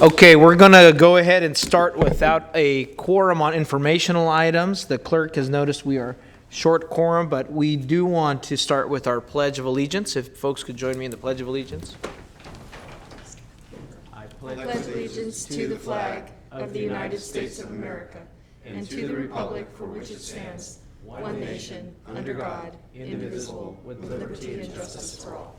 Okay, we're going to go ahead and start without a quorum on informational items. The clerk has noticed we are short quorum, but we do want to start with our Pledge of Allegiance. If folks could join me in the Pledge of Allegiance. I pledge allegiance to the flag of the United States of America and to the republic for which it stands, one nation, under God, indivisible, with liberty and justice for all.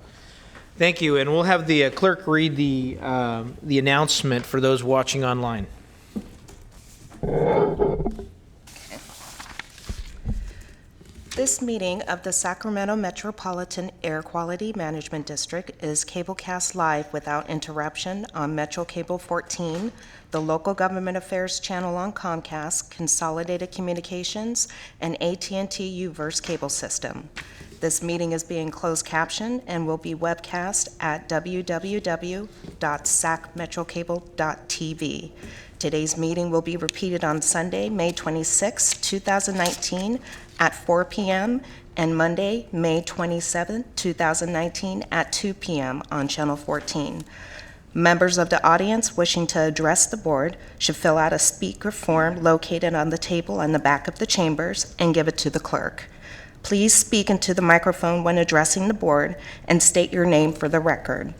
Thank you, and we'll have the clerk read the announcement for those watching online. This This meeting of the Sacramento Metropolitan Air Quality Management District is cablecast live without interruption on Metro Cable 14, the Local Government Affairs channel on Comcast, Consolidated Communications, and AT&T Uverse cable system. This meeting is being closed captioned and will be webcast at www.sacmetrocable.tv. Today's meeting will be repeated on Sunday, May 26, 2019 at 4 p.m. and Monday, May 27, 2019 at 2 p.m. on Channel 14. Members of the audience wishing to address the board should fill out a speaker form located on the table in the back of the chambers and give it to the clerk. Please speak into the microphone when addressing the board and state your name for the record.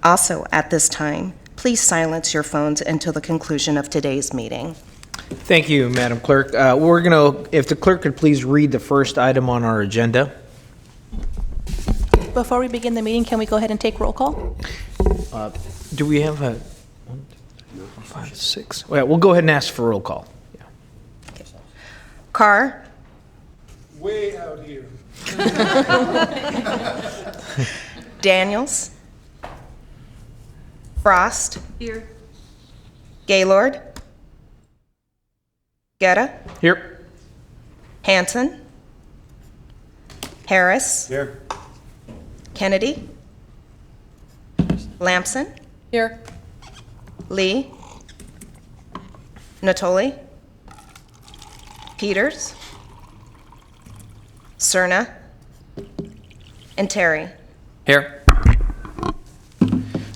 Also, at this time, please silence your phones until the conclusion of today's meeting. Thank you, Madam Clerk. If the clerk could please read the first item on our agenda. Before we begin the meeting, can we go ahead and take roll call? Do we have a 1, 2, 3, 4, 5, 6? Well, we'll go ahead and ask for roll call. Yeah. Carr? Way out here. Daniels? Frost? Here. Gaylord? Guerra? Here. Hanson? Harris? Here. Kennedy? Lamson? Here. Lee? Natoli? Peters? Cerna? And Terry? Here.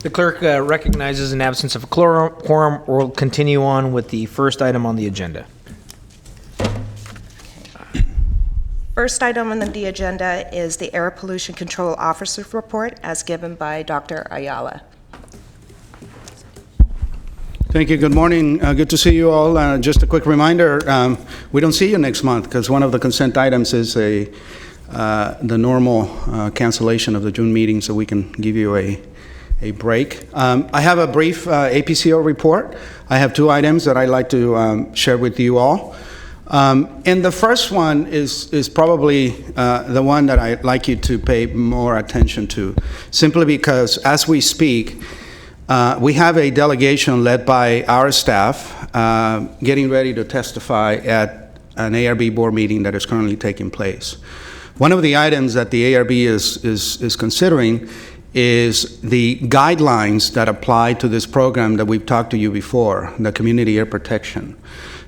The clerk recognizes an absence of a quorum. We'll continue on with the first item on the agenda. First item on the agenda is the Air Pollution Control Officer's Report as given by Dr. Ayala. Thank you. Good morning. Good to see you all. Just a quick reminder, we don't see you next month because one of the consent items is the normal cancellation of the June meeting, so we can give you a break. I have a brief APCO report. I have two items that I'd like to share with you all. And the first one is probably the one that I'd like you to pay more attention to, simply because as we speak, we have a delegation led by our staff getting ready to testify at an ARB board meeting that is currently taking place. One of the items that the ARB is considering is the guidelines that apply to this program that we've talked to you before, the community air protection.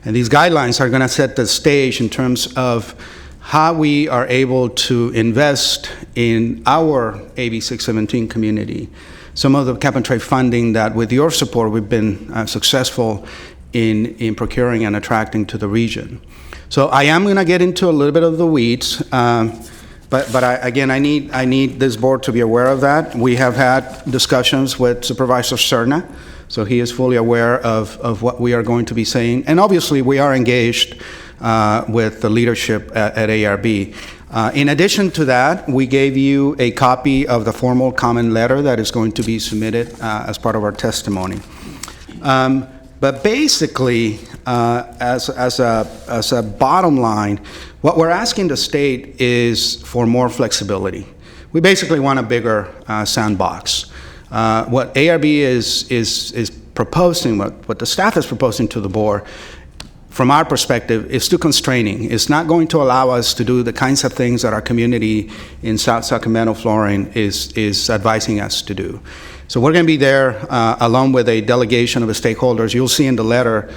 And these guidelines are going to set the stage in terms of how we are able to invest in our AB 617 community. Some of the cap-and-trade funding that, with your support, we've been successful in procuring and attracting to the region. So I am going to get into a little bit of the weeds, but I need this board to be aware of that. We have had discussions with Supervisor Cerna, so he is fully aware of what we are going to be saying. And obviously, we are engaged with the leadership at ARB. In addition to that, we gave you a copy of the formal comment letter that is going to be submitted as part of our testimony. But basically, as a bottom line, what we're asking the state is for more flexibility. We basically want a bigger sandbox. What ARB is proposing, what the staff is proposing to the board, from our perspective, is too constraining. It's not going to allow us to do the kinds of things that our community in South Sacramento, Florida is advising us to do. So we're going to be there along with a delegation of the stakeholders. You'll see in the letter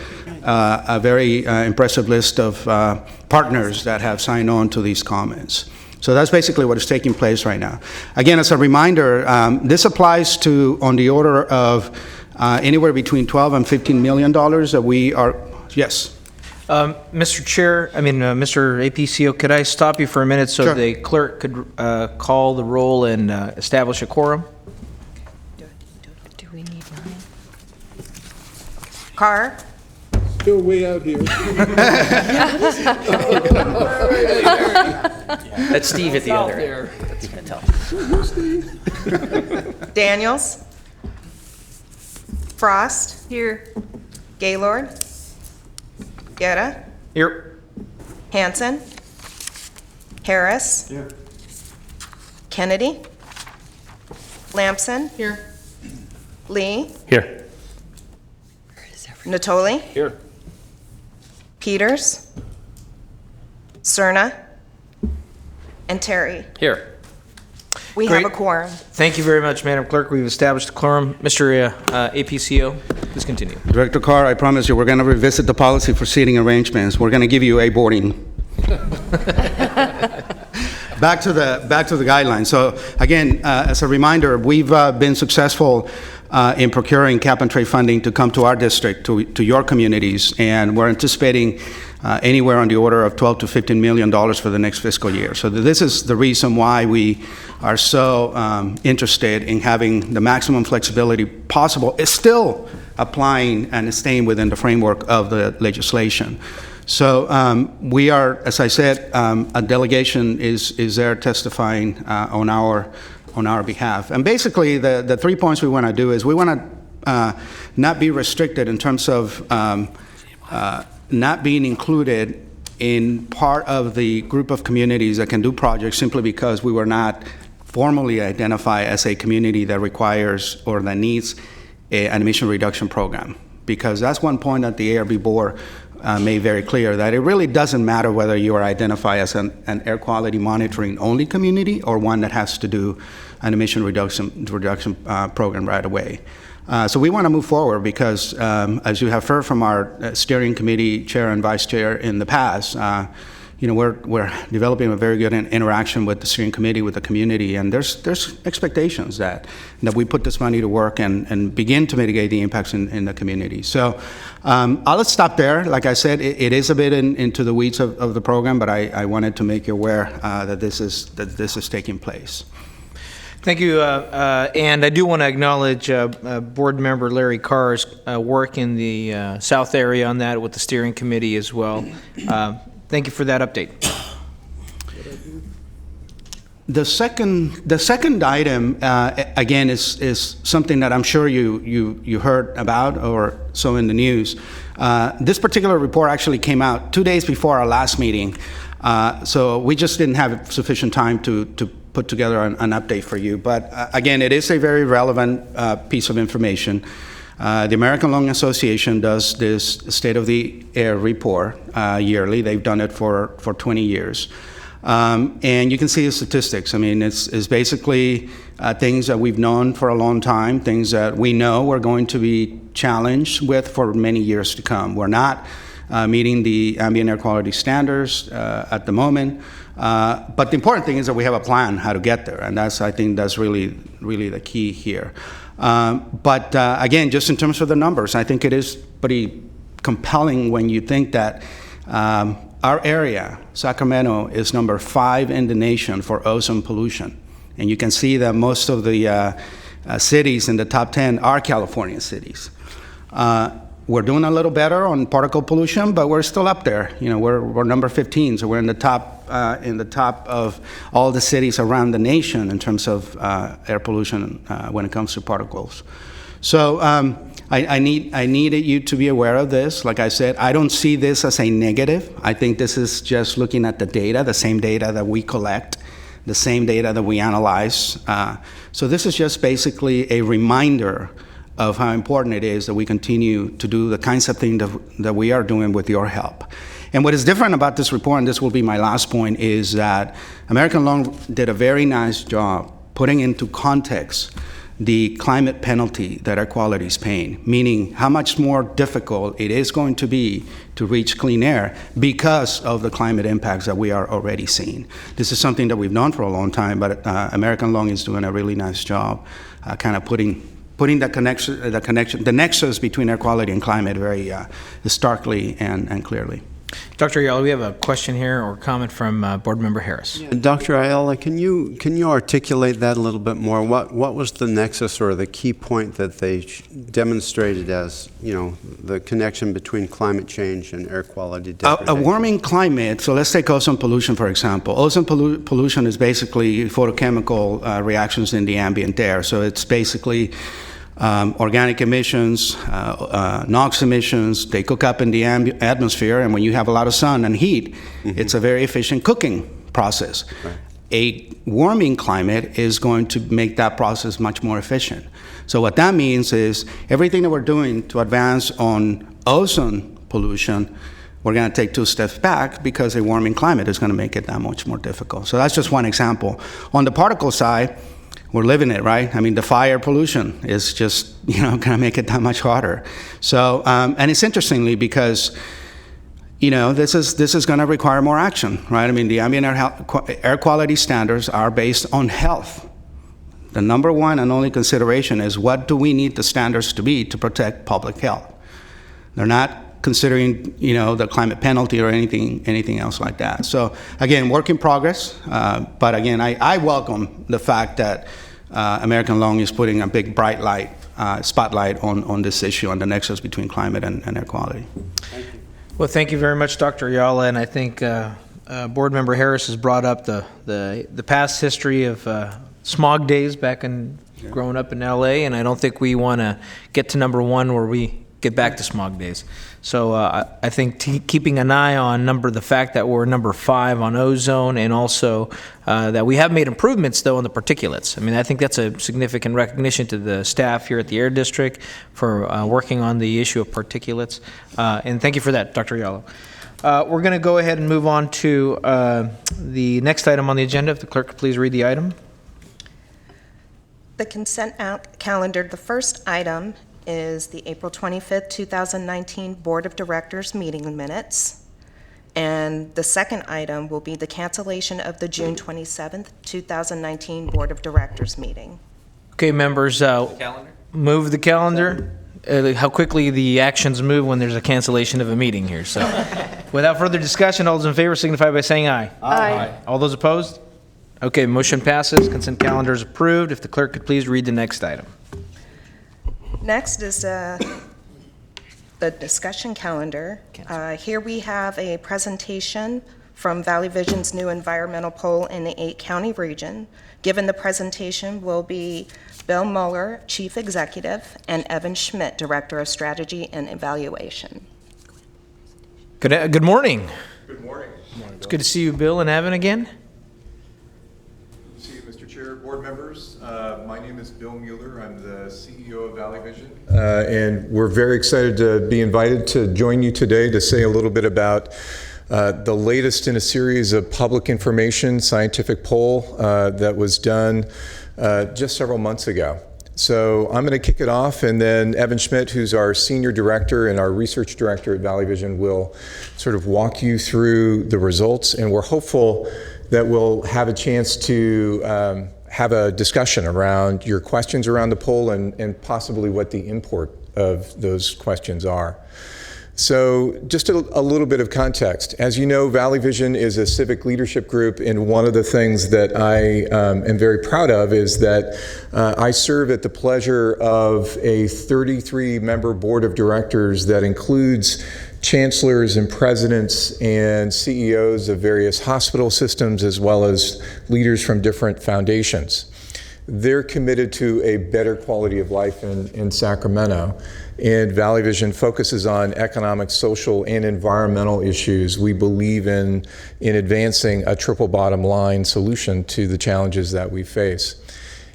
a very impressive list of partners that have signed on to these comments. So that's basically what is taking place right now. Again, as a reminder, this applies to on the order of anywhere between $12 and $15 million that we are, yes. Mr. Chair, Mr. APCO, could I stop you for a minute so Sure. the clerk could call the roll and establish a quorum? Do we need 9? Carr? Still way out here. That's Steve at the other end. That's going to tell. Daniels? Frost? Here. Gaylord? Guerra? Here. Hanson? Harris. Here. Kennedy. Lamson. Here. Lee. Here. Natoli. Here. Peters. Cerna. And Terry. Here. We have a Great. quorum. Thank you very much, Madam Clerk. We've established a quorum. Mr. APCO, please continue. Director Carr, I promise you, we're going to revisit the policy for seating arrangements. We're going to give you a boarding. Back to the guidelines. So again, as a reminder, we've been successful in procuring cap and trade funding to come to our district, to your communities, and we're anticipating anywhere on the order of $12 to $15 million for the next fiscal year. So this is the reason why we are so interested in having the maximum flexibility possible. It's still applying and staying within the framework of the legislation. So we are, as I said, a delegation is there testifying on our behalf. And basically, the 3 points we want to do is we want to not be restricted in terms of not being included in part of the group of communities that can do projects simply because we were not formally identified as a community that requires or that needs an emission reduction program. Because that's one point that the ARB board made very clear, that it really doesn't matter whether you are identified as an air quality monitoring only community or one that has to do an emission reduction program right away. So we want to move forward because, as you have heard from our steering committee chair and vice chair in the past, we're developing a very good interaction with the steering committee, with the community, and there's expectations that we put this money to work and begin to mitigate the impacts in the community. So I'll stop there. Like I said, it is a bit into the weeds of the program, but I wanted to make you aware that this is taking place. Thank you, and I do want to acknowledge Board Member Larry Carr's work in the South area on that with the steering committee as well. Thank you for that update. The second item, again, is something that I'm sure you heard about or saw in the news. This particular report actually came out 2 days before our last meeting, so we just didn't have sufficient time to put together an update for you. But again, it is a very relevant piece of information. The American Lung Association does this State of the Air report yearly. They've done it for 20 years. And you can see the statistics. I mean, it's basically things that we've known for a long time, things that we know we're going to be challenged with for many years to come. We're not meeting the ambient air quality standards at the moment. But the important thing is that we have a plan how to get there, and I think that's really the key here. But again, just in terms of the numbers, I think it is pretty compelling when you think that our area, Sacramento, is number 5 in the nation for ozone pollution. And you can see that most of the cities in the top 10 are California cities. We're doing a little better on particle pollution, but we're still up there. We're number 15, so we're in the top of all the cities around the nation in terms of air pollution when it comes to particles. So I needed you to be aware of this. Like I said, I don't see this as a negative. I think this is just looking at the data, the same data that we collect, the same data that we analyze. So this is just basically a reminder of how important it is that we continue to do the kinds of things that we are doing with your help. And what is different about this report, and this will be my last point, is that American Lung did a very nice job putting into context the climate penalty that air quality is paying, meaning how much more difficult it is going to be to reach clean air because of the climate impacts that we are already seeing. This is something that we've known for a long time, but American Lung is doing a really nice job kind of putting the nexus between air quality and climate very starkly and clearly. Dr. Ayala, we have a question here or comment from Board Member Harris. Yeah, Dr. Ayala, can you articulate that a little bit more? What was the nexus or the key point that they demonstrated as, the connection between climate change and air quality degradation? A warming climate, so let's take ozone pollution, for example. Ozone pollution is basically photochemical reactions in the ambient air. So it's basically organic emissions, NOx emissions, they cook up in the atmosphere, and when you have a lot of sun and heat, it's a very efficient cooking process. A warming climate is going to make that process much more efficient. So what that means is everything that we're doing to advance on ozone pollution, we're going to take 2 steps back because a warming climate is going to make it that much more difficult. So that's just one example. On the particle side, we're living it, right? I mean, the fire pollution is just, going to make it that much harder. So, and it's interestingly because, this is going to require more action, right? I mean, the ambient air quality standards are based on health. The number one and only consideration is what do we need the standards to be to protect public health? They're not considering, the climate penalty or anything else like that. So again, work in progress. But again, I welcome the fact that American Lung is putting a big bright spotlight on this issue, on the nexus between climate and air quality. Well, thank you very much, Dr. Ayala, and I think Board Member Harris has brought up the past history of smog days back in growing up in LA, and I don't think we want to get to number 1 where we get back to smog days. So I think keeping an eye on the fact that we're number 5 on ozone, and also that we have made improvements though on the particulates. I mean, I think that's a significant recognition to the staff here at the Air District for working on the issue of particulates. And thank you for that, Dr. Ayala. We're going to go ahead and move on to the next item on the agenda. If the clerk could please read the item. The consent calendar, the first item is the April 25th, 2019 Board of Directors meeting minutes. And the second item will be the cancellation of the June 27th, 2019 Board of Directors meeting. Okay, members, move the calendar. How quickly the actions move when there's a cancellation of a meeting here. So without further discussion, all those in favor signify by saying aye. Aye. All those opposed? Okay, motion passes. Consent calendar is approved. If the clerk could please read the next item. Next is the discussion calendar. Here we have a presentation from Valley Vision's new environmental poll in the 8-county region. Given the presentation will be Bill Mueller, Chief Executive, and Evan Schmidt, Director of Strategy and Evaluation. Good morning. Good morning. It's good to see you, Bill and Evan, again. See you, Mr. Chair, board members. My name is Bill Mueller. I'm the CEO of Valley Vision. And we're very excited to be invited to join you today to say a little bit about the latest in a series of public information scientific poll that was done just several months ago. So I'm going to kick it off, and then Evan Schmidt, who's our senior director and our research director at Valley Vision, will sort of walk you through the results, and we're hopeful that we'll have a chance to have a discussion around your questions around the poll and possibly what the import of those questions are. So just a little bit of context. As you know, Valley Vision is a civic leadership group, and one of the things that I am very proud of is that I serve at the pleasure of a 33-member board of directors that includes chancellors and presidents and CEOs of various hospital systems, as well as leaders from different foundations. They're committed to a better quality of life in Sacramento, and Valley Vision focuses on economic, social, and environmental issues. We believe in advancing a triple bottom line solution to the challenges that we face.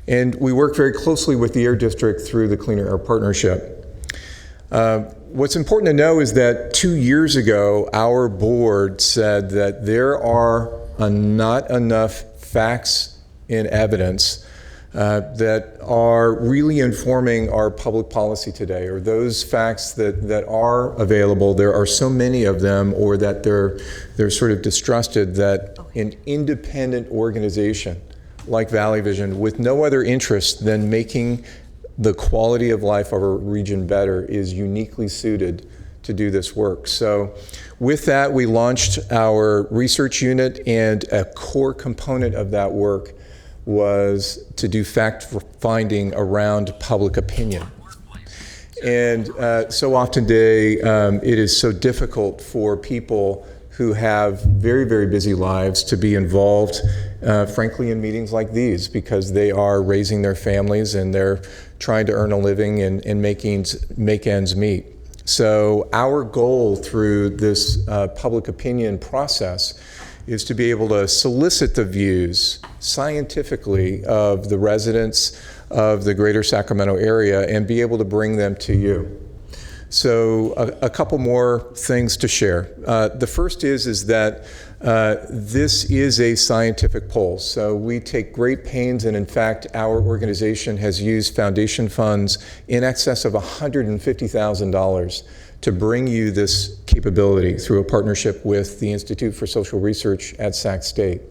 And we work very closely with the Air District through the Cleaner Air Partnership. What's important to know is that 2 years ago, our board said that there are not enough facts and evidence that are really informing our public policy today, or those facts that are available. There are so many of them, or that they're sort of distrusted, that an independent organization like Valley Vision, with no other interest than making the quality of life of our region better, is uniquely suited to do this work. So with that, we launched our research unit, and a core component of that work was to do fact-finding around public opinion. And so often today, it is so difficult for people who have very, very busy lives to be involved, frankly, in meetings like these, because they are raising their families and they're trying to earn a living and make ends meet. So our goal through this public opinion process is to be able to solicit the views scientifically of the residents of the greater Sacramento area and be able to bring them to you. So a couple more things to share. The first is that this is a scientific poll. So we take great pains, and in fact, our organization has used foundation funds in excess of $150,000 to bring you this capability through a partnership with the Institute for Social Research at Sac State.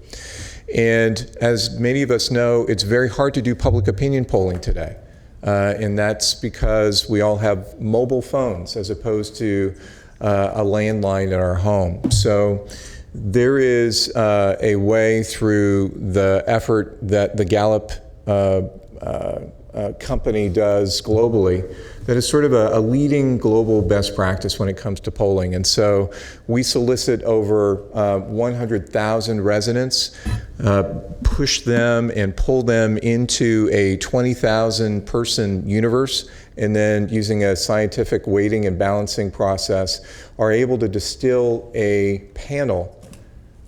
And as many of us know, it's very hard to do public opinion polling today. And that's because we all have mobile phones as opposed to a landline in our home. So there is a way through the effort that the Gallup company does globally that is sort of a leading global best practice when it comes to polling. And so we solicit over 100,000 residents, push them and pull them into a 20,000 person universe, and then using a scientific weighting and balancing process are able to distill a panel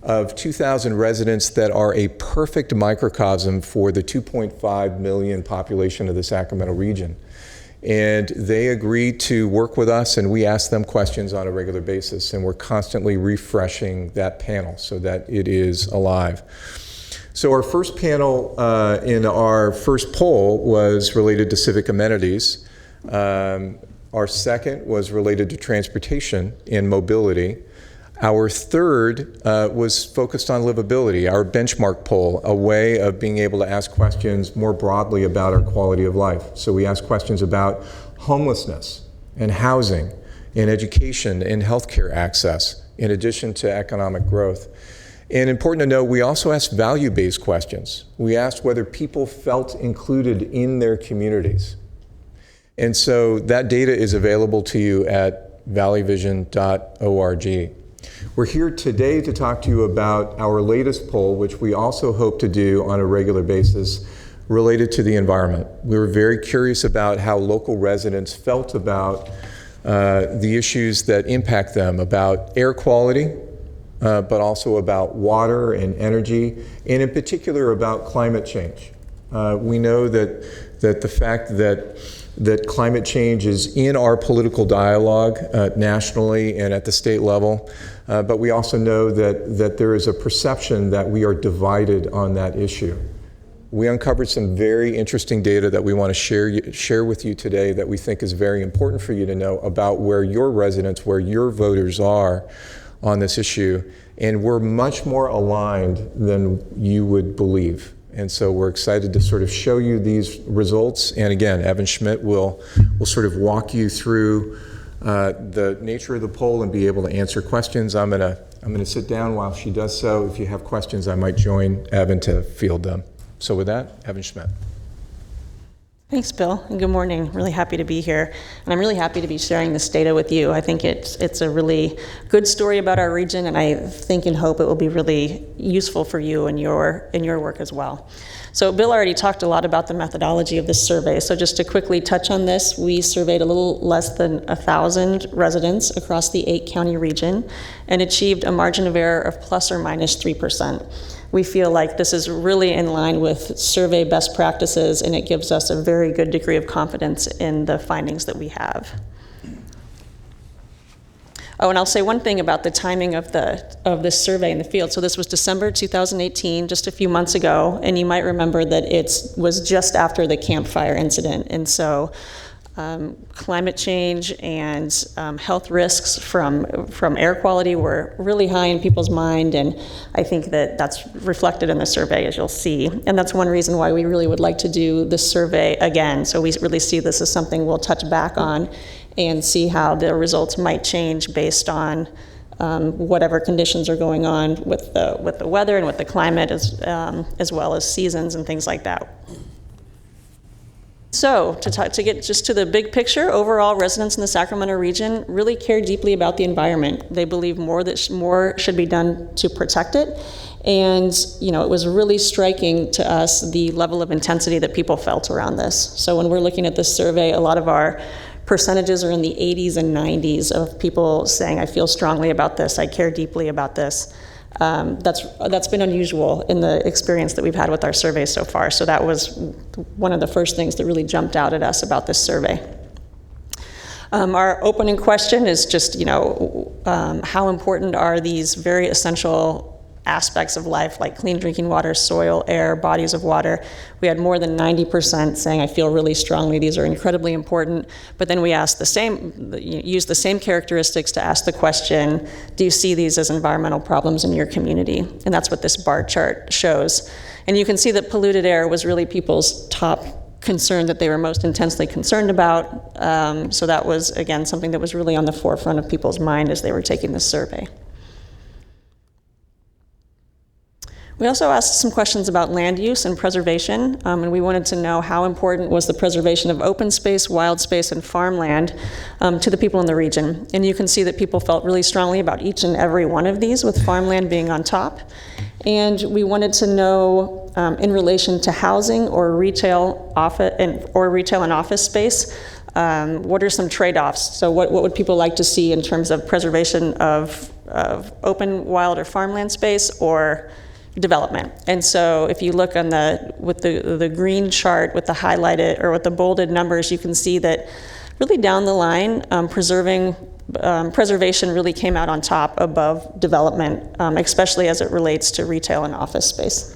of 2,000 residents that are a perfect microcosm for the 2.5 million population of the Sacramento region. And they agree to work with us, and we ask them questions on a regular basis, and we're constantly refreshing that panel so that it is alive. So our first panel in our first poll was related to civic amenities. Our second was related to transportation and mobility. Our third was focused on livability, our benchmark poll, a way of being able to ask questions more broadly about our quality of life. So we asked questions about homelessness and housing and education and healthcare access, in addition to economic growth. And important to know, we also asked value-based questions. We asked whether people felt included in their communities. And so that data is available to you at valleyvision.org. We're here today to talk to you about our latest poll, which we also hope to do on a regular basis, related to the environment. We were very curious about how local residents felt about the issues that impact them, about air quality, but also about water and energy, and in particular about climate change. We know that the fact that climate change is in our political dialogue nationally and at the state level, but we also know that there is a perception that we are divided on that issue. We uncovered some very interesting data that we want to share with you today that we think is very important for you to know about where your residents, where your voters are on this issue, and we're much more aligned than you would believe. And so we're excited to sort of show you these results. And again, Evan Schmidt will sort of walk you through the nature of the poll and be able to answer questions. I'm gonna sit down while she does so. If you have questions, I might join Evan to field them. So with that, Evan Schmidt. Thanks, Bill, and good morning. Really happy to be here, and I'm really happy to be sharing this data with you. I think it's a really good story about our region, and I think and hope it will be really useful for you in your work as well. So Bill already talked a lot about the methodology of this survey, so just to quickly touch on this, we surveyed a little less than 1,000 residents across the 8-county region and achieved a margin of error of plus or minus 3%. We feel like this is really in line with survey best practices, and it gives us a very good degree of confidence in the findings that we have. Oh, and I'll say one thing about the timing of this survey in the field. So this was December 2018, just a few months ago, and you might remember that it was just after the Camp Fire incident. And so climate change and health risks from air quality were really high in people's mind, and I think that that's reflected in the survey, as you'll see. And that's one reason why we really would like to do this survey again. So we really see this as something we'll touch back on and see how the results might change based on whatever conditions are going on with the weather and with the climate, as well as seasons and things like that. So to get just to the big picture, overall residents in the Sacramento region really care deeply about the environment. They believe more should be done to protect it. And it was really striking to us the level of intensity that people felt around this. So when we're looking at this survey, a lot of our percentages are in the 80s and 90s of people saying, I feel strongly about this, I care deeply about this. That's been unusual in the experience that we've had with our survey so far. So that was one of the first things that really jumped out at us about this survey. Our opening question is just, how important are these very essential aspects of life, like clean drinking water, soil, air, bodies of water? We had more than 90% saying, I feel really strongly these are incredibly important. But then we asked use the same characteristics to ask the question, do you see these as environmental problems in your community? And that's what this bar chart shows. And you can see that polluted air was really people's top concern that they were most intensely concerned about. So that was, again, something that was really on the forefront of people's mind as they were taking this survey. We also asked some questions about land use and preservation, and we wanted to know how important was the preservation of open space, wild space, and farmland to the people in the region. And you can see that people felt really strongly about each and every one of these, with farmland being on top. And we wanted to know, in relation to housing or retail and office space, what are some trade-offs? So what would people like to see in terms of preservation of open, wild, or farmland space, or development? And so if you look on with the green chart with the highlighted or with the bolded numbers, you can see that really down the line, preservation really came out on top above development, especially as it relates to retail and office space.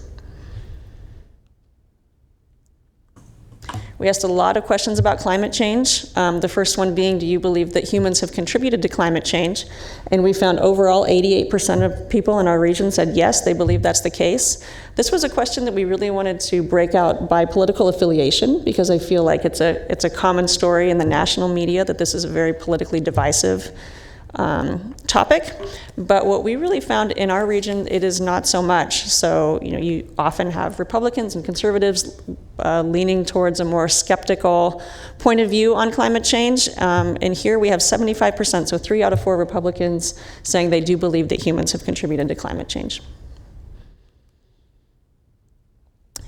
We asked a lot of questions about climate change. The first one being, do you believe that humans have contributed to climate change? And we found overall 88% of people in our region said yes, they believe that's the case. This was a question that we really wanted to break out by political affiliation, because I feel like it's a common story in the national media that this is a very politically divisive topic. But what we really found in our region, it is not so much. So, you often have Republicans and conservatives leaning towards a more skeptical point of view on climate change. And here we have 75%, so 3 out of 4 Republicans saying they do believe that humans have contributed to climate change.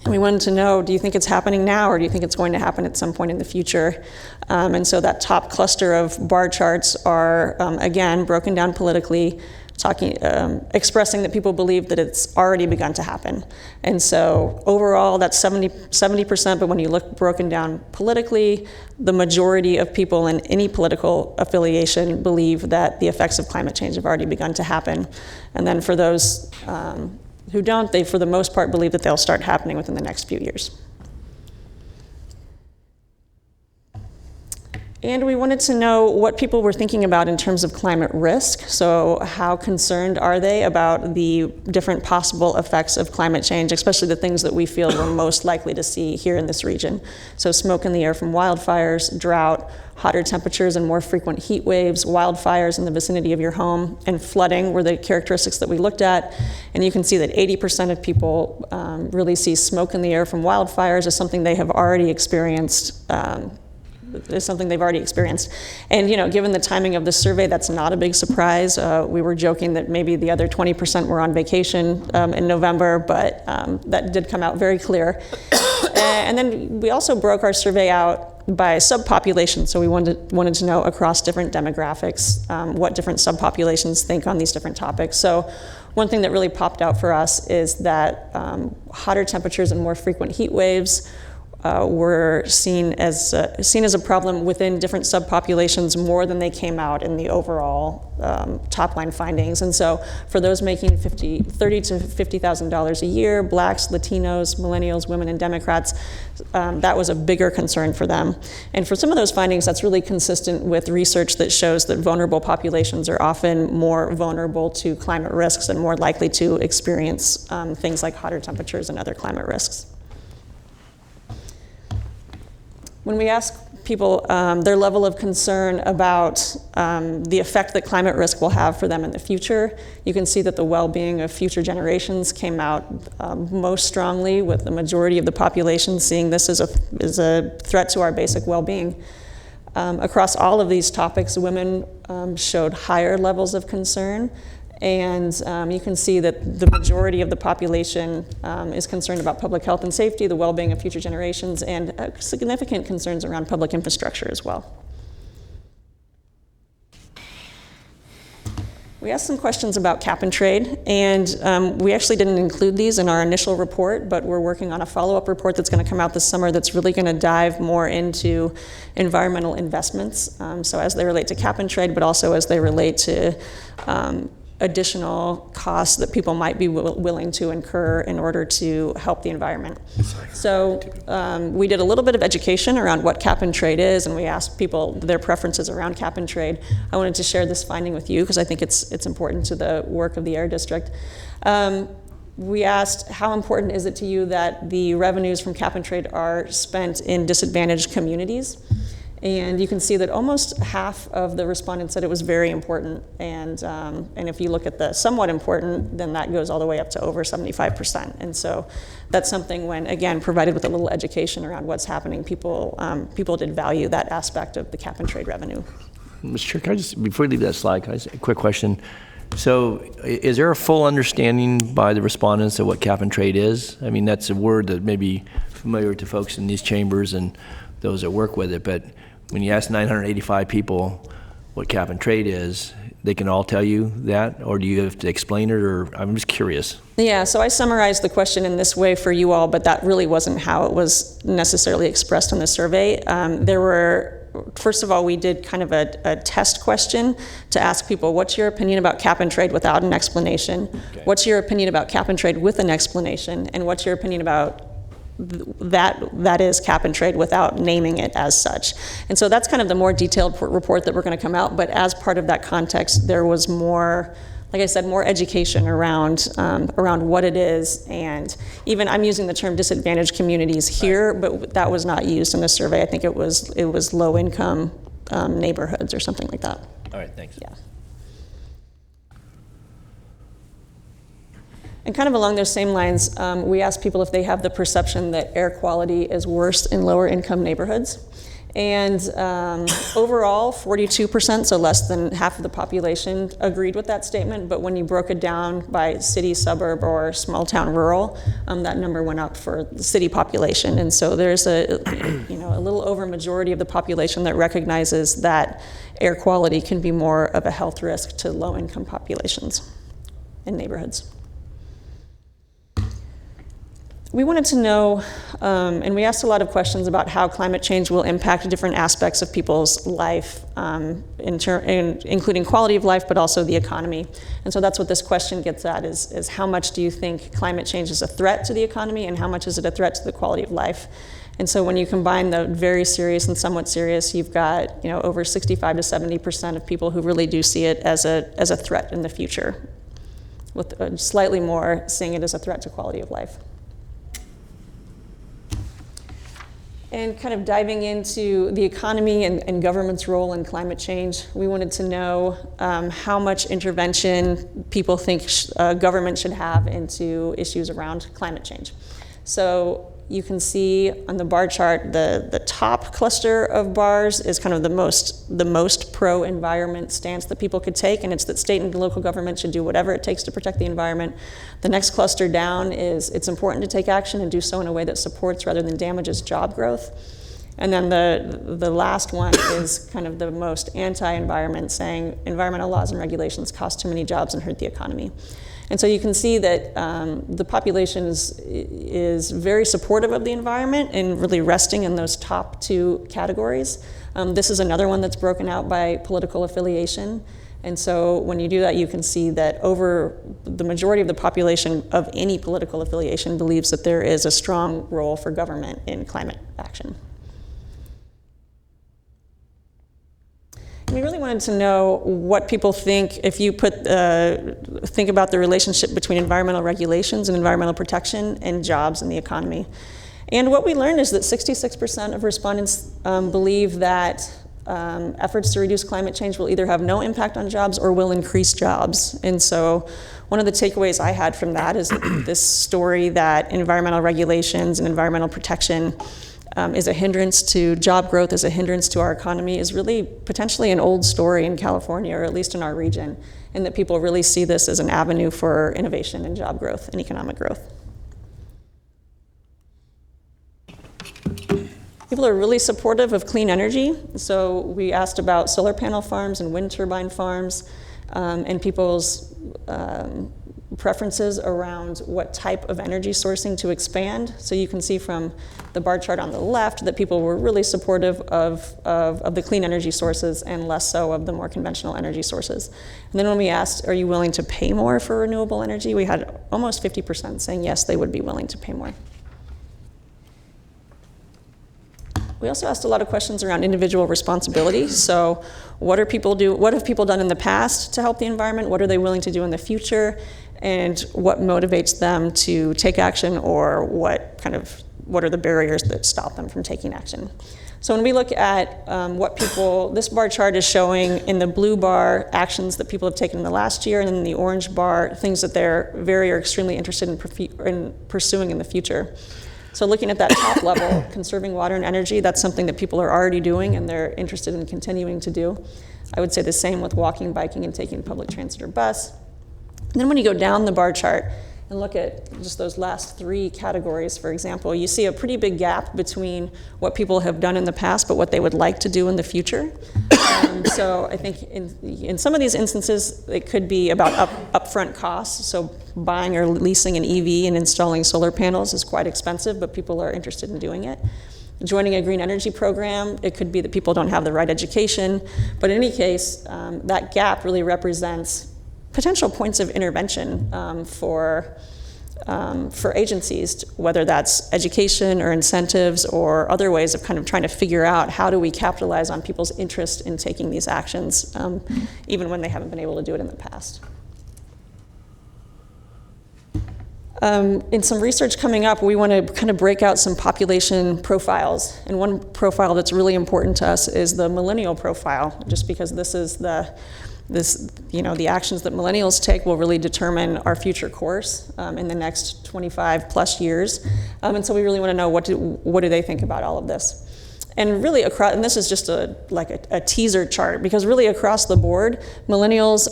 And we wanted to know, do you think it's happening now, or do you think it's going to happen at some point in the future? And so that top cluster of bar charts are, again, broken down politically, expressing that people believe that it's already begun to happen. And so overall, that's 70%, but when you look broken down politically, the majority of people in any political affiliation believe that the effects of climate change have already begun to happen. And then for those who don't, they for the most part believe that they'll start happening within the next few years. And we wanted to know what people were thinking about in terms of climate risk. So how concerned are they about the different possible effects of climate change, especially the things that we feel we're most likely to see here in this region. So smoke in the air from wildfires, drought, hotter temperatures and more frequent heat waves, wildfires in the vicinity of your home, and flooding were the characteristics that we looked at. And you can see that 80% of people really see smoke in the air from wildfires as something they have already experienced. And given the timing of the survey, that's not a big surprise. We were joking that maybe the other 20% were on vacation in November, but that did come out very clear. And then we also broke our survey out by subpopulation. So we wanted to know across different demographics what different subpopulations think on these different topics. So one thing that really popped out for us is that hotter temperatures and more frequent heat waves were seen as a problem within different subpopulations more than they came out in the overall top line findings. And so for those making $30,000 to $50,000 a year, Blacks, Latinos, Millennials, women, and Democrats, that was a bigger concern for them. And for some of those findings, that's really consistent with research that shows that vulnerable populations are often more vulnerable to climate risks and more likely to experience things like hotter temperatures and other climate risks. When we ask people their level of concern about the effect that climate risk will have for them in the future, you can see that the well-being of future generations came out most strongly, with the majority of the population seeing this as a threat to our basic well-being. Across all of these topics, women showed higher levels of concern. And you can see that the majority of the population is concerned about public health and safety, the well-being of future generations, and significant concerns around public infrastructure as well. We asked some questions about cap and trade, and we actually didn't include these in our initial report, but we're working on a follow-up report that's going to come out this summer that's really going to dive more into environmental investments, so as they relate to cap and trade, but also as they relate to additional costs that people might be willing to incur in order to help the environment. So we did a little bit of education around what cap and trade is, and we asked people their preferences around cap and trade. I wanted to share this finding with you because I think it's important to the work of the Air District. We asked, how important is it to you that the revenues from cap and trade are spent in disadvantaged communities? And you can see that almost half of the respondents said it was very important. And if you look at the somewhat important, then that goes all the way up to over 75%. And so that's something when, again, provided with a little education around what's happening, people did value that aspect of the cap and trade revenue. Mr. Chair, can I just, before you leave that slide, can I just, a quick question? So is there a full understanding by the respondents of what cap and trade is? I mean, that's a word that may be familiar to folks in these chambers and those that work with it, but when you ask 985 people what cap and trade is, they can all tell you that, or do you have to explain it, or I'm just curious. Yeah, so I summarized the question in this way for you all, but that really wasn't how it was necessarily expressed in the survey. First of all, we did kind of a test question to ask people, what's your opinion about cap and trade without an explanation? Okay. What's your opinion about cap and trade with an explanation? And what's your opinion about that is cap and trade without naming it as such? And so that's kind of the more detailed report that we're going to come out, but as part of that context, there was more, like I said, more education around what it is. And even I'm using the term disadvantaged communities here, but that was not used in the survey. I think it was low income neighborhoods or something like that. All right, thanks. Yeah. And kind of along those same lines, we asked people if they have the perception that air quality is worse in lower income neighborhoods. And overall, 42%, so less than half of the population, agreed with that statement. But when you broke it down by city, suburb, or small town rural, that number went up for the city population. And so there's a little over majority of the population that recognizes that air quality can be more of a health risk to low income populations and neighborhoods. We wanted to know, and we asked a lot of questions about how climate change will impact different aspects of people's life, including quality of life, but also the economy. And so that's what this question gets at, is how much do you think climate change is a threat to the economy, and how much is it a threat to the quality of life? And so when you combine the very serious and somewhat serious, you've got over 65 to 70% of people who really do see it as a threat in the future, with slightly more seeing it as a threat to quality of life. And kind of diving into the economy and government's role in climate change, we wanted to know how much intervention people think government should have into issues around climate change. So you can see on the bar chart, the top cluster of bars is kind of the most pro-environment stance that people could take, and it's that state and local government should do whatever it takes to protect the environment. The next cluster down is it's important to take action and do so in a way that supports rather than damages job growth. And then the last one is kind of the most anti-environment, saying environmental laws and regulations cost too many jobs and hurt the economy. And so you can see that the population is very supportive of the environment and really resting in those top two categories. This is another one that's broken out by political affiliation. And so when you do that, you can see that over the majority of the population of any political affiliation believes that there is a strong role for government in climate action. We really wanted to know what people think if you think about the relationship between environmental regulations and environmental protection and jobs in the economy. And what we learned is that 66% of respondents believe that efforts to reduce climate change will either have no impact on jobs or will increase jobs. And so one of the takeaways I had from that is this story that environmental regulations and environmental protection is a hindrance to job growth, is a hindrance to our economy, is really potentially an old story in California, or at least in our region, and that people really see this as an avenue for innovation and job growth and economic growth. People are really supportive of clean energy. So we asked about solar panel farms and wind turbine farms, and people's preferences around what type of energy sourcing to expand. So you can see from the bar chart on the left that people were really supportive of the clean energy sources and less so of the more conventional energy sources. And then when we asked, are you willing to pay more for renewable energy, we had almost 50% saying yes, they would be willing to pay more. We also asked a lot of questions around individual responsibility. So what have people done in the past to help the environment? What are they willing to do in the future? And what motivates them to take action, or what are the barriers that stop them from taking action? So when we look at this bar chart is showing in the blue bar actions that people have taken in the last year, and in the orange bar things that they're very or extremely interested in pursuing in the future. So looking at that top level, conserving water and energy, that's something that people are already doing and they're interested in continuing to do. I would say the same with walking, biking, and taking public transit or bus. And then when you go down the bar chart and look at just those last three categories, for example, you see a pretty big gap between what people have done in the past but what they would like to do in the future. So I think in some of these instances, it could be about upfront costs. So buying or leasing an EV and installing solar panels is quite expensive, but people are interested in doing it. Joining a green energy program, it could be that people don't have the right education. But in any case, that gap really represents potential points of intervention for agencies, whether that's education or incentives or other ways of kind of trying to figure out how do we capitalize on people's interest in taking these actions, even when they haven't been able to do it in the past. In some research coming up, we want to kind of break out some population profiles. And one profile that's really important to us is the millennial profile, just because this is the actions that millennials take will really determine our future course in the next 25 plus years. And so we really want to know what do they think about all of this. And really and this is just a teaser chart, because really across the board, millennials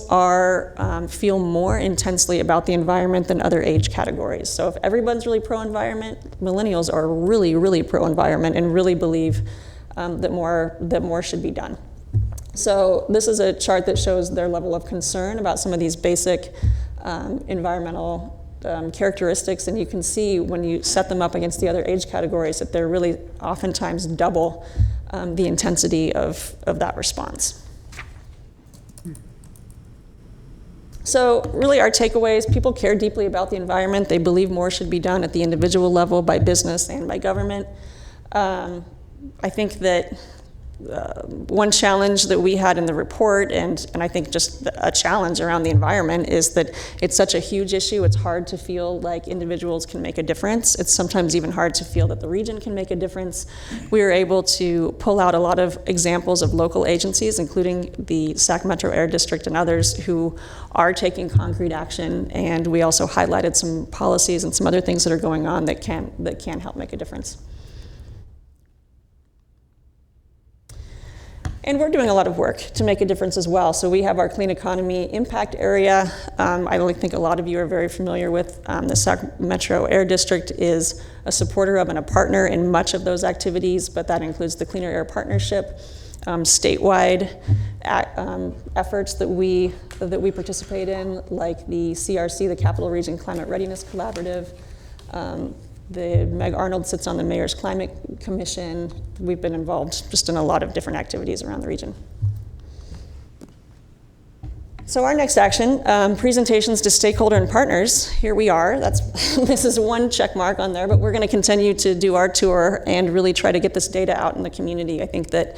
feel more intensely about the environment than other age categories. So if everyone's really pro-environment, millennials are really, really pro-environment and really believe that more should be done. So this is a chart that shows their level of concern about some of these basic environmental characteristics, and you can see when you set them up against the other age categories that they're really oftentimes double the intensity of that response. So really our takeaways, people care deeply about the environment. They believe more should be done at the individual level by business and by government. I think that one challenge that we had in the report, and I think just a challenge around the environment, is that it's such a huge issue. It's hard to feel like individuals can make a difference. It's sometimes even hard to feel that the region can make a difference. We were able to pull out a lot of examples of local agencies, including the Sacramento Air District and others, who are taking concrete action. And we also highlighted some policies and some other things that are going on that can help make a difference. And we're doing a lot of work to make a difference as well. So we have our Clean Economy Impact Area. I don't think a lot of you are very familiar with the Sacramento Air District is a supporter of and a partner in much of those activities, but that includes the Cleaner Air Partnership, statewide efforts that we participate in, like the CRC, the Capital Region Climate Readiness Collaborative. Meg Arnold sits on the Mayor's Climate Commission. We've been involved just in a lot of different activities around the region. So our next action, presentations to stakeholder and partners. Here we are. This is one check mark on there, but we're going to continue to do our tour and really try to get this data out in the community. I think that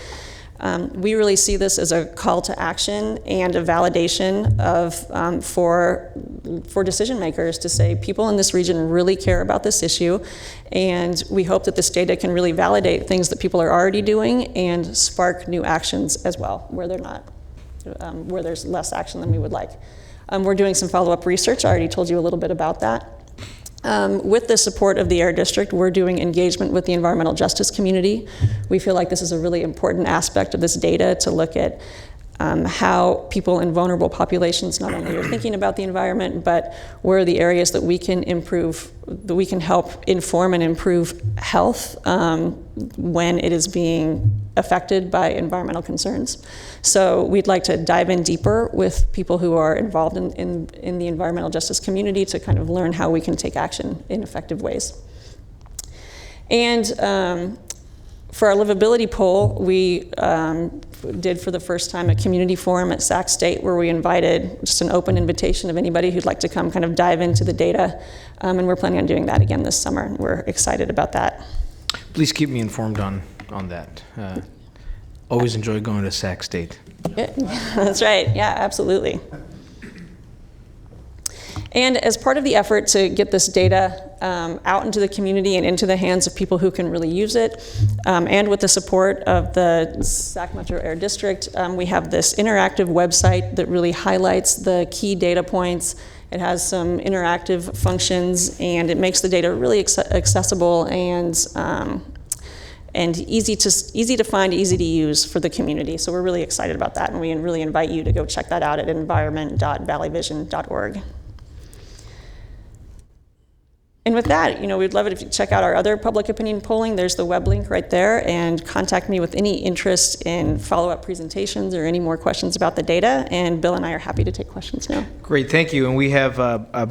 we really see this as a call to action and a validation for decision makers to say people in this region really care about this issue, and we hope that this data can really validate things that people are already doing and spark new actions as well where there's less action than we would like. We're doing some follow-up research. I already told you a little bit about that. With the support of the Air District, we're doing engagement with the environmental justice community. We feel like this is a really important aspect of this data, to look at how people in vulnerable populations not only are thinking about the environment, but where are the areas that we can improve, that we can help inform and improve health when it is being affected by environmental concerns. So we'd like to dive in deeper with people who are involved in the environmental justice community to kind of learn how we can take action in effective ways. And for our livability poll, we did for the first time a community forum at Sac State where we invited just an open invitation of anybody who'd like to come kind of dive into the data. And we're planning on doing that again this summer. And we're excited about that. Please keep me informed on that. Always enjoy going to Sac State. Yeah, that's right. Yeah, absolutely. And as part of the effort to get this data out into the community and into the hands of people who can really use it, and with the support of the Sac Metro Air District, we have this interactive website that really highlights the key data points. It has some interactive functions, and it makes the data really accessible and easy to find, easy to use for the community. So we're really excited about that, and we really invite you to go check that out at environment.valleyvision.org. And with that, we'd love it if you check out our other public opinion polling. There's the web link right there, and contact me with any interest in follow-up presentations or any more questions about the data. And Bill and I are happy to take questions now. Great, thank you. And we have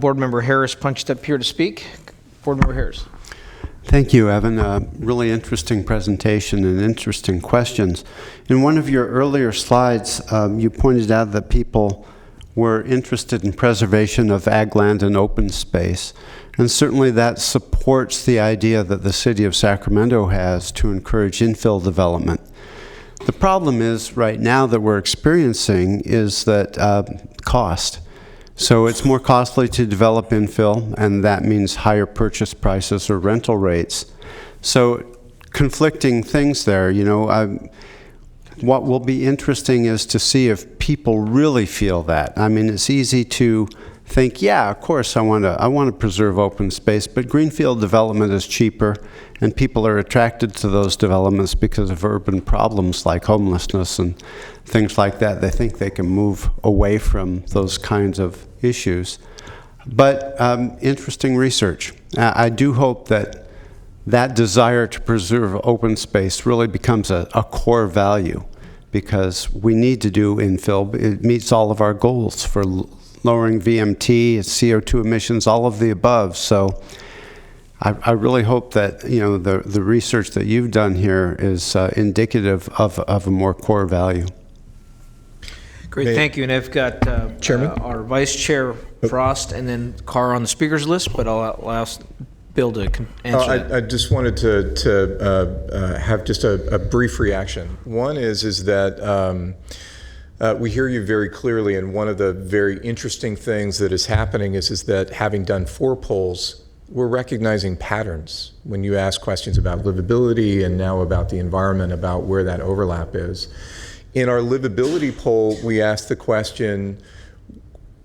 Board Member Harris punched up here to speak. Board Member Harris. Thank you, Evan. Really interesting presentation and interesting questions. In one of your earlier slides, you pointed out that people were interested in preservation of ag land and open space. And certainly that supports the idea that the city of Sacramento has to encourage infill development. The problem is right now that we're experiencing is that cost. So it's more costly to develop infill, and that means higher purchase prices or rental rates. So conflicting things there, what will be interesting is to see if people really feel that. I mean, it's easy to think, yeah, of course I want to preserve open space, but greenfield development is cheaper, and people are attracted to those developments because of urban problems like homelessness and things like that. They think they can move away from those kinds of issues. But interesting research. I do hope that desire to preserve open space really becomes a core value, because we need to do infill. It meets all of our goals for lowering VMT, CO2 emissions, all of the above. So I really hope that the research that you've done here is indicative of a more core value. Great, thank you. And I've got Chairman? Our Vice Chair Frost and then Carr on the speakers list, but I'll ask Bill to answer that. I just wanted to have just a brief reaction. One is that we hear you very clearly, and one of the very interesting things that is happening is that having done 4 polls, we're recognizing patterns when you ask questions about livability and now about the environment, about where that overlap is. In our livability poll, we asked the question,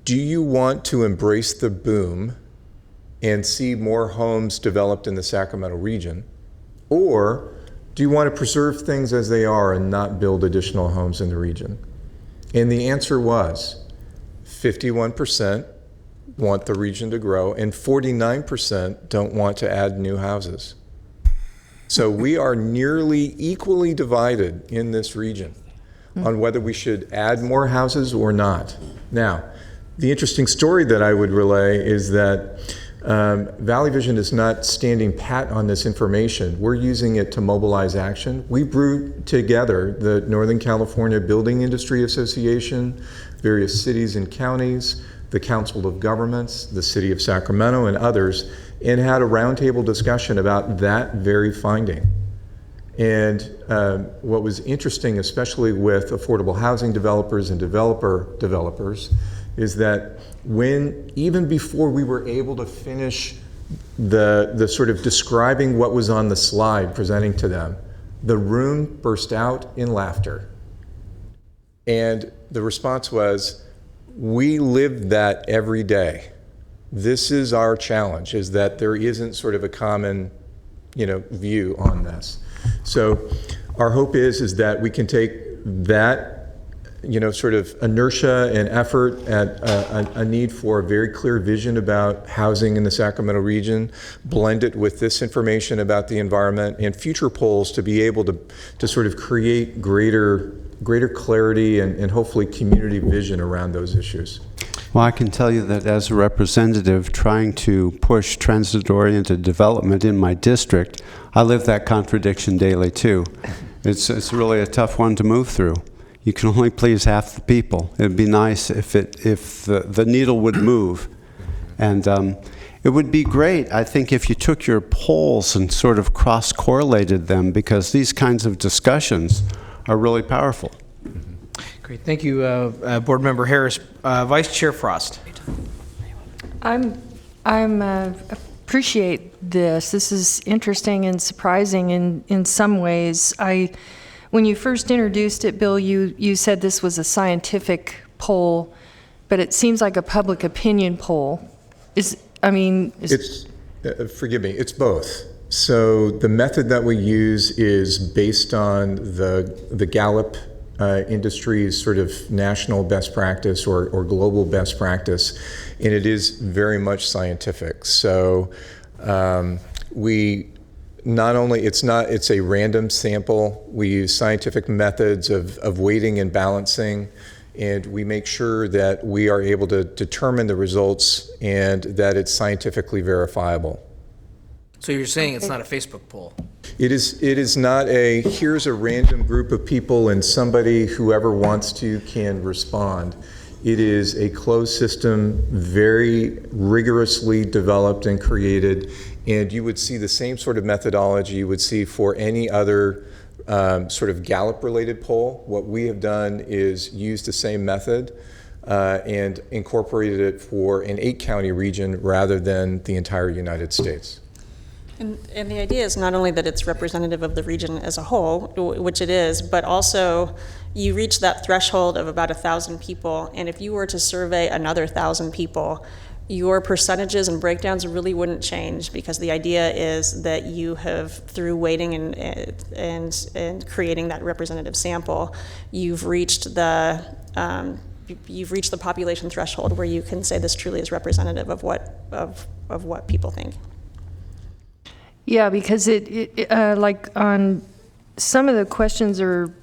do you want to embrace the boom and see more homes developed in the Sacramento region? Or do you want to preserve things as they are and not build additional homes in the region? And the answer was 51% want the region to grow and 49% don't want to add new houses. So we are nearly equally divided in this region on whether we should add more houses or not. Now, the interesting story that I would relay is that Valley Vision is not standing pat on this information. We're using it to mobilize action. We brought together the Northern California Building Industry Association, various cities and counties, the Council of Governments, the City of Sacramento, and others, and had a roundtable discussion about that very finding. And what was interesting, especially with affordable housing developers and developers, is that even before we were able to finish the sort of describing what was on the slide presenting to them, the room burst out in laughter. And the response was, we lived that every day. This is our challenge, is that there isn't sort of a common, view on this. So our hope is that we can take that sort of inertia and effort at a need for a very clear vision about housing in the Sacramento region, blend it with this information about the environment and future polls to be able to sort of create greater clarity and hopefully community vision around those issues. Well, I can tell you that as a representative trying to push transit-oriented development in my district, I live that contradiction daily too. It's really a tough one to move through. You can only please half the people. It'd be nice if the needle would move. And it would be great, I think, if you took your polls and sort of cross-correlated them, because these kinds of discussions are really powerful. Great, thank you, Board Member Harris. Vice Chair Frost. I'm appreciate this. This is interesting and surprising in some ways. When you first introduced it, Bill, you said this was a scientific poll, but it seems like a public opinion poll. Forgive me, it's both. So the method that we use is based on the Gallup industry's sort of national best practice or global best practice, and it is very much scientific. So it's a random sample. We use scientific methods of weighting and balancing, and we make sure that we are able to determine the results and that it's scientifically verifiable. So you're saying it's not a Facebook poll? It is not here's a random group of people and whoever wants to can respond. It is a closed system, very rigorously developed and created, and you would see the same sort of methodology you would see for any other sort of Gallup-related poll. What we have done is use the same method and incorporated it for an 8-county region rather than the entire United States. And the idea is not only that it's representative of the region as a whole, which it is, but also you reach that threshold of about 1,000 people, and if you were to survey another 1,000 people, your percentages and breakdowns really wouldn't change, because the idea is that you have, through weighting and creating that representative sample, you've reached the population threshold where you can say this truly is representative of what people think. Yeah, because like on some of the questions are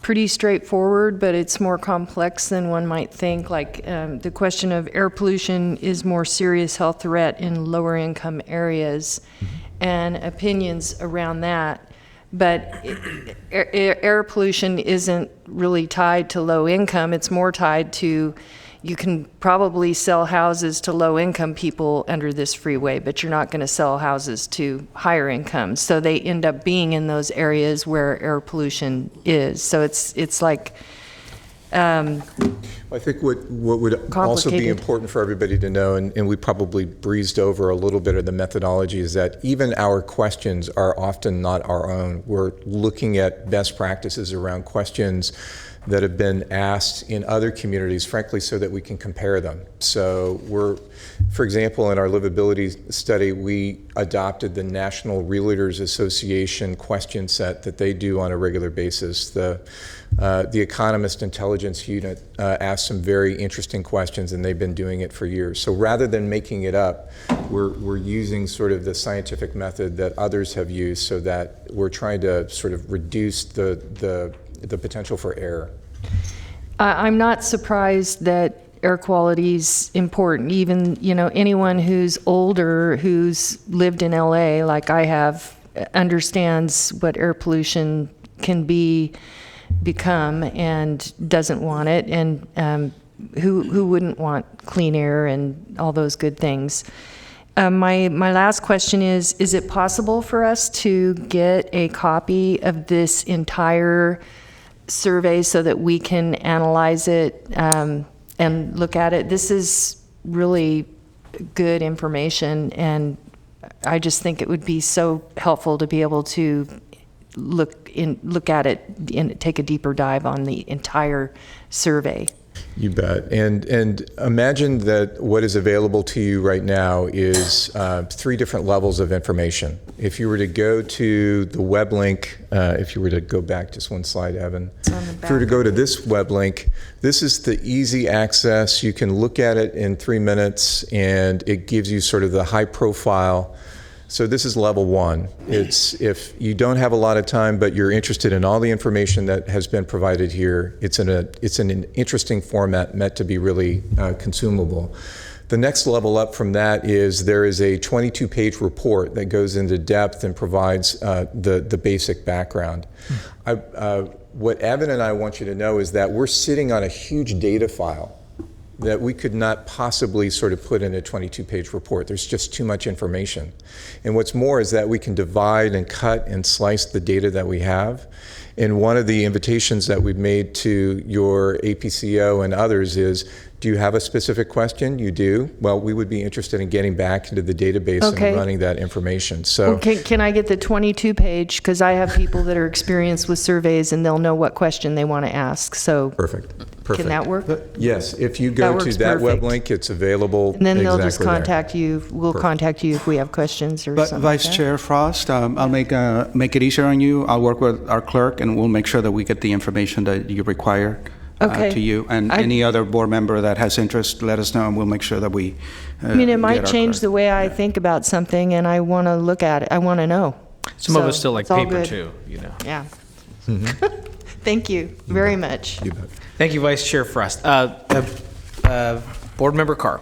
pretty straightforward, but it's more complex than one might think. Like the question of air pollution is more serious health threat in lower income areas, and opinions around that. But air pollution isn't really tied to low income. It's more tied to, you can probably sell houses to low-income people under this freeway, but you're not going to sell houses to higher incomes. So they end up being in those areas where air pollution is. So it's like I think what would also be important for everybody to know, and we probably breezed over a little bit of the methodology, is that even our questions are often not our own. We're looking at best practices around questions that have been asked in other communities, frankly, so that we can compare them. So for example, in our livability study, we adopted the National Realtors Association question set that they do on a regular basis. The Economist Intelligence Unit asked some very interesting questions, and they've been doing it for years. So rather than making it up, we're using sort of the scientific method that others have used, so that we're trying to sort of reduce the potential for error. I'm not surprised that air quality is important. Even, anyone who's older, who's lived in LA like I have, understands what air pollution can become and doesn't want it, and who wouldn't want clean air and all those good things. My last question is it possible for us to get a copy of this entire survey so that we can analyze it and look at it? This is really good information, and I just think it would be so helpful to be able to look at it and take a deeper dive on the entire survey. You bet. And imagine that what is available to you right now is 3 different levels of information. If you were to go to the web link, if you were to go back just one slide, Evan. If you were to go to this web link, this is the easy access. You can look at it in 3 minutes, and it gives you sort of the high profile. So this is level 1. It's if you don't have a lot of time, but you're interested in all the information that has been provided here, it's an interesting format meant to be really consumable. The next level up from that is there is a 22-page report that goes into depth and provides the basic background. What Evan and I want you to know is that we're sitting on a huge data file that we could not possibly sort of put in a 22-page report. There's just too much information. And what's more is that we can divide and cut and slice the data that we have. And one of the invitations that we've made to your APCO and others is, do you have a specific question? You do? Well, we would be interested in getting back into the database and running that information. So, Well, can I get the 22-page? Because I have people that are experienced with surveys, and they'll know what question they want to ask. So perfect. Can that work? Yes, if you go to that web link, it's available. And then they'll just exactly there. contact you. We'll contact you if we have questions or But something Vice like that. Chair Frost, I'll make it easier on you. I'll work with our clerk, and we'll make sure that we get the information that you require Okay. to you. And any other board member that has interest, let us know, and we'll make sure that we I mean, it get might our change clerk. the way I think about something, and I want to look at it. I want to know. Some of So, us still like it's all paper good. too, you know. Yeah. Thank you very much. You bet. Thank you, Vice Chair Frost. Board Member Carr.